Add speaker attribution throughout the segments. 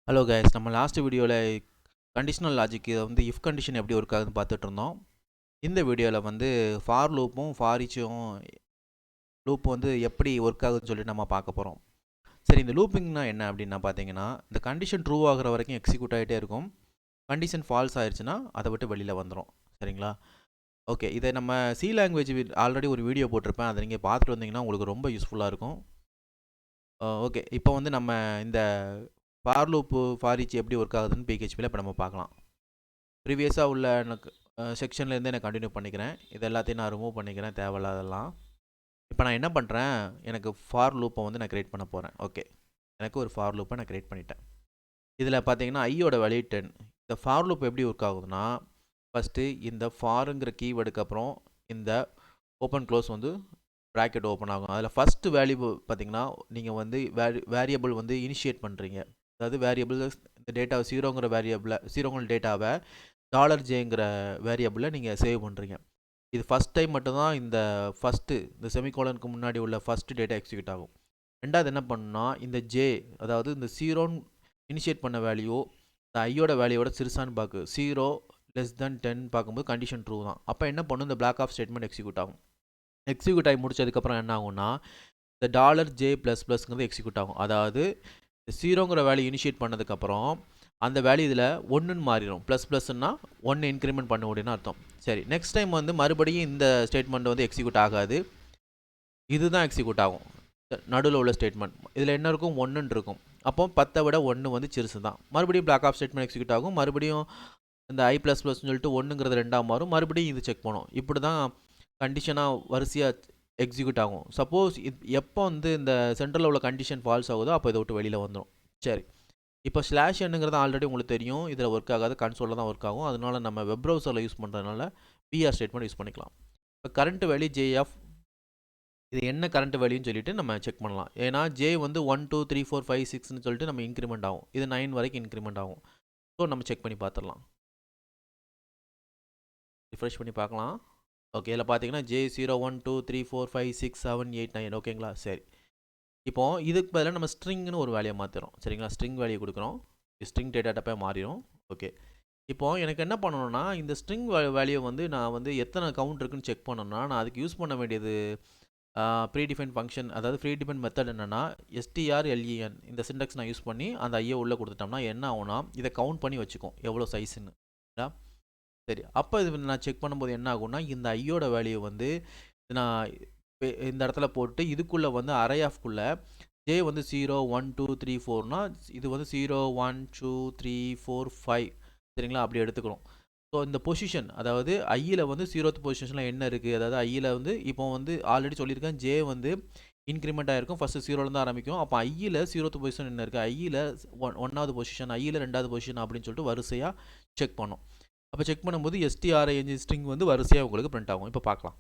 Speaker 1: Hello guys, நம்ம last வீடியோவில் conditional logic வந்து இஃப் கண்டிஷன் எப்படி ஒர்க் ஆகுதுன்னு பார்த்துட்டு இருந்தோம். இந்த வீடியோவில் வந்து ஃபார் லூப்பும் ஃபார் ஈச்சும் லூப் வந்து எப்படி ஒர்க் ஆகுதுன்னு சொல்லிட்டு நம்ம பார்க்க போகிறோம். சரி, இந்த லூப்பிங்னா என்ன அப்படின்னா பார்த்தீங்கன்னா, இந்த கண்டிஷன் ட்ரூ ஆகிற வரைக்கும் எக்ஸிக்யூட் ஆகிட்டே இருக்கும். கண்டிஷன் ஃபால்ஸ் ஆயிடுச்சுன்னா அதை விட்டு வெளியில் வந்துடும். சரிங்களா? ஓகே, இதை நம்ம சி லாங்குவேஜ் ஆல்ரெடி ஒரு வீடியோ போட்டிருப்பேன். அதை நீங்கள் பார்த்துட்டு வந்தீங்கன்னா உங்களுக்கு ரொம்ப யூஸ்ஃபுல்லாக இருக்கும். ஓகே, இப்போ வந்து நம்ம இந்த ஃபார் லூப்பு ஃபார் ஈச் எப்படி ஒர்க் ஆகுதுன்னு பிஹெச்பியில் இப்போ நம்ம பார்க்கலாம். ப்ரீவியஸாக உள்ள எனக்கு செக்ஷன்லேருந்து நான் கண்டினியூ பண்ணிக்கிறேன். இது எல்லாத்தையும் நான் ரிமூவ் பண்ணிக்கிறேன், தேவையில்லாதெல்லாம். இப்போ நான் என்ன பண்ணுறேன், எனக்கு ஃபார் லூப்பை வந்து நான் க்ரியேட் பண்ண போகிறேன். ஓகே, எனக்கு ஒரு ஃபார் லூப்பை நான் க்ரியேட் பண்ணிட்டேன். இதில் பார்த்தீங்கன்னா ஐயோட வேல்யூ 10. இந்த ஃபார் லூப் எப்படி ஒர்க் ஆகுதுன்னா, ஃபஸ்ட்டு இந்த ஃபாருங்கிற கீவேர்டுக்கு அப்புறம் இந்த ஓப்பன் க்ளோஸ் வந்து ப்ராக்கெட் ஓப்பன் ஆகும். அதில் ஃபஸ்ட்டு வேல்யூ பார்த்தீங்கன்னா, நீங்கள் வந்து வேரியபிள் வந்து இனிஷியேட் பண்ணுறீங்க. அதாவது வேரியபிள் இந்த டேட்டாவை ஜீரோங்கிற டேட்டாவை $j வேரியபிளில் நீங்கள் சேவ் பண்ணுறீங்க. இது ஃபஸ்ட் டைம் மட்டும்தான் இந்த செமிகோலனுக்கு முன்னாடி உள்ள ஃபஸ்ட்டு டேட்டா எக்ஸிக்யூட் ஆகும். ரெண்டாவது என்ன பண்ணுன்னா, இந்த ஜே, அதாவது இந்த ஜீரோன்னு இனிஷியேட் பண்ண வேல்யூ இந்த ஐயோட வேல்யூவோட சிறுசான்னு பார்க்கு. 0 <10 பார்க்கும்போது கண்டிஷன் ட்ரூ தான். அப்போ என்ன பண்ணும், இந்த பிளாக் ஆஃப் ஸ்டேட்மெண்ட் எக்ஸிக்யூட் ஆகும். எக்ஸிக்யூட் ஆகி முடிச்சதுக்கப்புறம் என்ன ஆகும்னா, இந்த $j++ங்கிறது எக்ஸிக்யூட் ஆகும். அதாவது ஜீரோங்கிற வேல்யூ இனிஷியேட் பண்ணதுக்கப்புறம் அந்த வேல்யூ இதில் ஒன்றுன்னு மாறிடும். ++ன்னா 1 இன்க்ரிமெண்ட் பண்ண முடியும்னு அர்த்தம். சரி, நெக்ஸ்ட் டைம் வந்து மறுபடியும் இந்த ஸ்டேட்மெண்ட் வந்து எக்ஸிக்யூட் ஆகாது. இதுதான் எக்ஸிக்யூட் ஆகும், நடுவில் உள்ள ஸ்டேட்மெண்ட். இதில் என்ன இருக்கும், 1 இருக்கும். அப்போ 10 விட 1 வந்து சிறுசு தான். மறுபடியும் பிளாக் ஆஃப் ஸ்டேட்மெண்ட் எக்ஸிக்யூட் ஆகும். மறுபடியும் இந்த i++ன்னு சொல்லிட்டு 1ங்கிறது 2ஆக மாறும். மறுபடியும் இது செக் பண்ணும். இப்படி தான் கண்டிஷனாக வரிசையாக எக்ஸிக்யூட் ஆகும். சப்போஸ் எப்போ வந்து இந்த சென்டரில் உள்ள கண்டிஷன் ஃபால்ஸ் ஆகுதோ அப்போ இதை விட்டு வெளியில் வந்துடும். சரி, இப்போ /n ஆல்ரெடி உங்களுக்கு தெரியும், இதில் ஒர்க் ஆகாது, கன்சோலில் தான் ஒர்க் ஆகும். அதனால நம்ம வெப் ப்ரௌசரில் யூஸ் பண்ணுறதுனால பிஆர் ஸ்டேட்மெண்ட் யூஸ் பண்ணிக்கலாம். இப்போ கரண்ட் வேல்யூ ஜேஎஃப், இது என்ன கரண்ட் வேல்யூன்னு சொல்லிட்டு நம்ம செக் பண்ணலாம். ஏன்னா ஜே வந்து 1 2 3 4 5 6ன்னு சொல்லிட்டு நம்ம இன்க்ரிமெண்ட் ஆகும். இது 9 வரைக்கும் இன்க்ரிமெண்ட் ஆகும். ஸோ நம்ம செக் பண்ணி பார்த்துடலாம். ரிஃப்ரெஷ் பண்ணி பார்க்கலாம். ஓகே, இதில் பார்த்தீங்கன்னா J0 1 2 3 4 5 6 7 8 9. ஓகேங்களா? சரி, இப்போ இதுக்கு பதிலாக நம்ம ஸ்ட்ரிங்னு ஒரு வேல்யூயை மாற்றுறோம். சரிங்களா? ஸ்ட்ரிங் வேல்யூ கொடுக்குறோம். ஸ்ட்ரிங் டேட்டா டைப்பாக மாறிடும். ஓகே, இப்போ எனக்கு என்ன பண்ணணும்னா, இந்த ஸ்ட்ரிங் வேல்யூ வந்து நான் வந்து எத்தனை கவுண்ட் இருக்குன்னு செக் பண்ணணும்னா, நான் அதுக்கு யூஸ் பண்ண வேண்டியது ப்ரீடிஃபைன் ஃபங்க்ஷன். அதாவது ப்ரீடிஃபைன் மெத்தட் என்னென்னா strlen. இந்த சின்டெக்ஸ் நான் யூஸ் பண்ணி அந்த ஐயை உள்ளே கொடுத்துட்டோம்னா என்ன ஆகும்னா, இதை கவுண்ட் பண்ணி வச்சுக்கும் எவ்வளோ சைஸுன்னு. சரி, அப்போ இது நான் செக் பண்ணும்போது என்ன ஆகும்னா, இந்த ஐயோட வேல்யூ வந்து நான் இந்த இடத்துல போட்டு இதுக்குள்ளே வந்து அரே ஆஃப்குள்ளே ஜே வந்து 0 1 2 3 4னா இது வந்து 0 1 2 3 4 5. சரிங்களா? அப்படி எடுத்துக்கணும். ஸோ இந்த பொசிஷன், அதாவது ஐயில் வந்து 0th பொசிஷனில் என்ன இருக்குது, அதாவது ஐயில் வந்து இப்போ வந்து ஆல்ரெடி சொல்லியிருக்கேன், ஜே வந்து இன்க்ரிமெண்ட் ஆகிருக்கும். ஃபஸ்ட்டு 0லேருந்து ஆரம்பிக்கும். அப்போ ஐயில் 0th பொசிஷன் என்ன இருக்குது, ஐயில் 1வது பொசிஷன், ஐயில் 2வது பொசிஷன் அப்படின்னு சொல்லிட்டு வரிசையாக செக் பண்ணோம். அப்போ செக் பண்ணும்போது string ஸ்ட்ரிங் வந்து வரிசையாக உங்களுக்கு பிரிண்ட் ஆகும். இப்போ பார்க்கலாம்.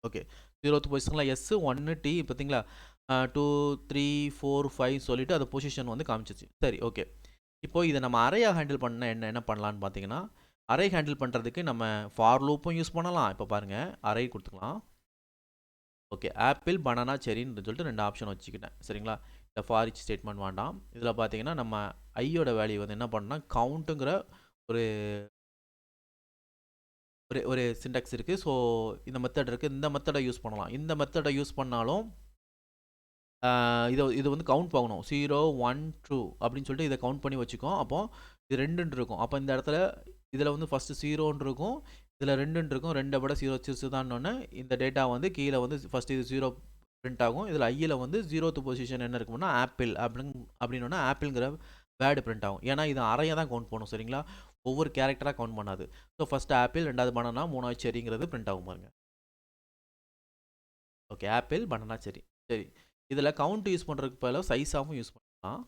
Speaker 1: ஓகே, 0th பொசிஷனில் எஸ் 1 டி பார்த்தீங்களா, 2 3 4 5 சொல்லிட்டு அது பொசிஷன் வந்து காமிச்சிச்சு. சரி, ஓகே, இப்போ இதை நம்ம அரையாக ஹேண்டில் பண்ண என்ன பண்ணலான்னு பார்த்தீங்கன்னா, அரை ஹேண்டில் பண்ணுறதுக்கு நம்ம ஃபார் லூப்பும் யூஸ் பண்ணலாம். இப்போ பாருங்கள், அரை கொடுத்துக்கலாம். ஓகே, ஆப்பிள் பனானா செரின்னு சொல்லிட்டு 2 ஆப்ஷன் வச்சுக்கிட்டேன். சரிங்களா? இந்த ஃபார் ஈச் ஸ்டேட்மெண்ட் வேண்டாம். இதில் பார்த்தீங்கன்னா நம்ம ஐயோட வேல்யூ வந்து என்ன பண்ணால் கவுண்ட்டுங்கிற ஒரு ஒரு ஒரு சின்டாக்ஸ் இருக்குது. ஸோ இந்த மெத்தட் இருக்குது. இந்த மெத்தடை யூஸ் பண்ணலாம். இந்த மெத்தடை யூஸ் பண்ணாலும் இது வந்து கவுண்ட் பண்ணணும். 0 1 2 அப்படின்னு சொல்லிட்டு இதை கவுண்ட் பண்ணி வச்சுக்கோம். அப்போது இது 2 இருக்கும். அப்போ இந்த இடத்துல இதில் வந்து ஃபஸ்ட்டு 0 இருக்கும், இதில் 2 இருக்கும். 2 விட 0 சிறுசு தான்னொன்னே இந்த டேட்டா வந்து கீழே வந்து ஃபஸ்ட்டு இது 0 பிரிண்ட் ஆகும். இதில் ஐயில் வந்து 0th பொசிஷன் என்ன இருக்கும்னா ஆப்பிள் அப்படின்னோன்னா ஆப்பிள்ங்கிற வேர்டு பிரிண்ட் ஆகும். ஏன்னா இது அறையை தான் கவுண்ட் பண்ணும். சரிங்களா? ஒவ்வொரு கேரக்டராக கவுண்ட் பண்ணாது. ஸோ ஃபஸ்ட்டு ஆப்பிள், 2வது பனானா, 3வது செரிங்கிறது பிரிண்ட் ஆகும் பாருங்க. ஓகே, ஆப்பிள் பனானா செரி. சரி, இதில் கவுண்ட் யூஸ் பண்ணுறதுக்கு பதிலாக சைஸ் ஆஃபும் யூஸ் பண்ணலாம்.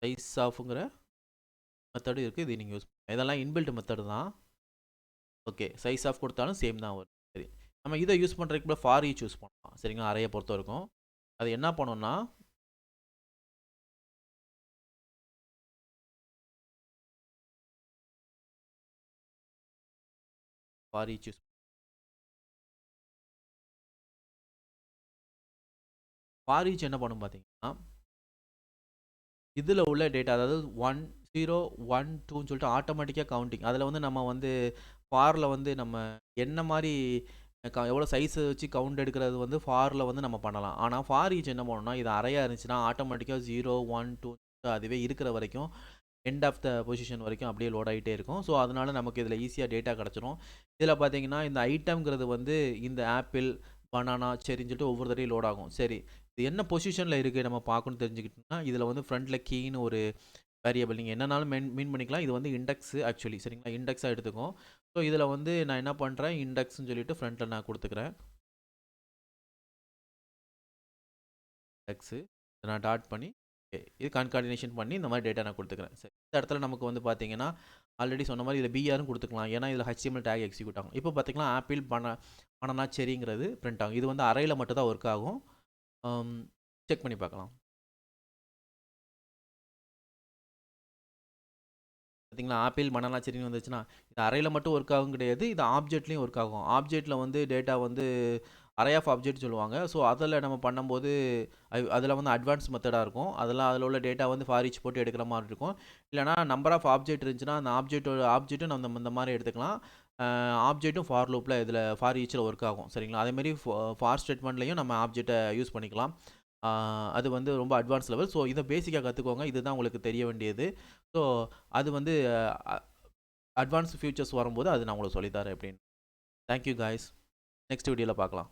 Speaker 1: சைஸ் ஆஃபுங்கிற மெத்தடும் இருக்குது. இது நீங்கள் யூஸ் பண்ணலாம். இதெல்லாம் இன்பில்ட் மெத்தடு தான். ஓகே, சைஸ் ஆஃப் கொடுத்தாலும் சேம் தான் வரும். சரி, நம்ம இதை யூஸ் பண்ணுறதுக்கு கூட ஃபார் ஈச் யூஸ் பண்ணலாம். சரிங்களா? அறையை பொறுத்த வரைக்கும் அது என்ன பண்ணோம்னா, for each use for each என்ன பண்ணும் பார்த்தீங்கன்னா, இதில் உள்ள டேட்டா அதாவது 1 0 1 2ன்னு சொல்லிட்டு ஆட்டோமேட்டிக்காக கவுண்டிங். அதில் வந்து நம்ம வந்து ஃபாரில் வந்து நம்ம என்ன மாதிரி எவ்வளோ சைஸை வச்சு கவுண்ட் எடுக்கிறது வந்து ஃபாரில் வந்து நம்ம பண்ணலாம். ஆனால் ஃபார் ஈச் என்ன பண்ணணும்னா இது அறையாக இருந்துச்சுன்னா ஆட்டோமேட்டிக்காக 0 1 2 அதுவே இருக்கிற வரைக்கும் எண்ட் ஆஃப் த பொசிஷன் வரைக்கும் அப்படியே லோட் ஆகிட்டே இருக்கும். ஸோ அதனால நமக்கு இதில் ஈஸியாக டேட்டா கிடச்சிரும். இதில் பார்த்தீங்கன்னா இந்த ஐட்டம்ங்கிறது வந்து இந்த ஆப்பிள் பனானா சரின்னு சொல்லிட்டு ஒவ்வொரு தடையும் லோட் ஆகும். சரி, இது என்ன பொசிஷனில் இருக்குது நம்ம பார்க்கணும்னு தெரிஞ்சுக்கிட்டோம்னா இதில் வந்து ஃப்ரண்ட்டில் கீன்னு ஒரு வேரியபிள் நீங்கள் என்னன்னாலும் மீன் பண்ணிக்கலாம். இது வந்து இண்டெக்ஸ் ஆக்சுவலி சரிங்களா, இண்டெக்ஸாக எடுத்துக்கும். ஸோ இதில் வந்து நான் என்ன பண்ணுறேன், இண்டெக்ஸ்ன்னு சொல்லிட்டு ஃப்ரண்ட்டில் நான் கொடுத்துக்கிறேன். இண்டெக்ஸு நான் டாட் பண்ணி இது கான்கார்டினேஷன் பண்ணி இந்த மாதிரி டேட்டா நான் கொடுத்துக்கிறேன். சரி, இந்த இடத்துல நமக்கு வந்து பார்த்தீங்கன்னா ஆல்ரெடி சொன்ன மாதிரி இதில் பிஆர்னு கொடுத்துக்கலாம். ஏன்னா இதில் HTML டேக் எக்ஸிக்யூட் ஆகும். இப்போ பார்த்தீங்கன்னா ஆப்பிள் பனானா செரிங்கிறது பிரிண்ட் ஆகும். இது வந்து அறையில் மட்டும் தான் ஒர்க் ஆகும். செக் பண்ணி பார்க்கலாம். பார்த்தீங்களா, ஆப்பிள் பனானா செரின்னு வந்துச்சுன்னா இது அறையில் மட்டும் ஒர்க் ஆகும் கிடையாது, இது ஆப்ஜெக்ட்லேயும் ஒர்க் ஆகும். ஆப்ஜெக்ட்டில் வந்து டேட்டா வந்து அரே ஆஃப் ஆப்ஜெக்ட் சொல்லுவாங்க. ஸோ அதில் நம்ம பண்ணும்போது அதில் வந்து அட்வான்ஸ் மெத்தடாக இருக்கும். அதில் உள்ள டேட்டா வந்து ஃபார் ஈச் போட்டு எடுக்கிற மாதிரி இருக்கும். இல்லைனா நம்பர் ஆஃப் ஆப்ஜெக்ட் இருந்துச்சுன்னா அந்த ஆப்ஜெக்ட்டும் நம்ம இந்த மாதிரி எடுத்துக்கலாம். ஆப்ஜெக்ட்டும் ஃபார் லூப்பில் இதில் ஃபார் ஈச்சில் ஒர்க் ஆகும் சரிங்களா. அதேமாதிரி ஃபார் ஸ்டேட்மெண்ட்லையும் நம்ம ஆப்ஜெக்டை யூஸ் பண்ணிக்கலாம். அது வந்து ரொம்ப அட்வான்ஸ் லெவல். ஸோ இதை பேசிக்காக கற்றுக்கோங்க. இதுதான் உங்களுக்கு தெரிய வேண்டியது. ஸோ அது வந்து அட்வான்ஸ் ஃபியூச்சர்ஸ் வரும்போது அது நான் உங்களுக்கு சொல்லித்தரேன் எப்படின்னு. Thank you guys. நெக்ஸ்ட் வீடியோவில் பார்க்கலாம்.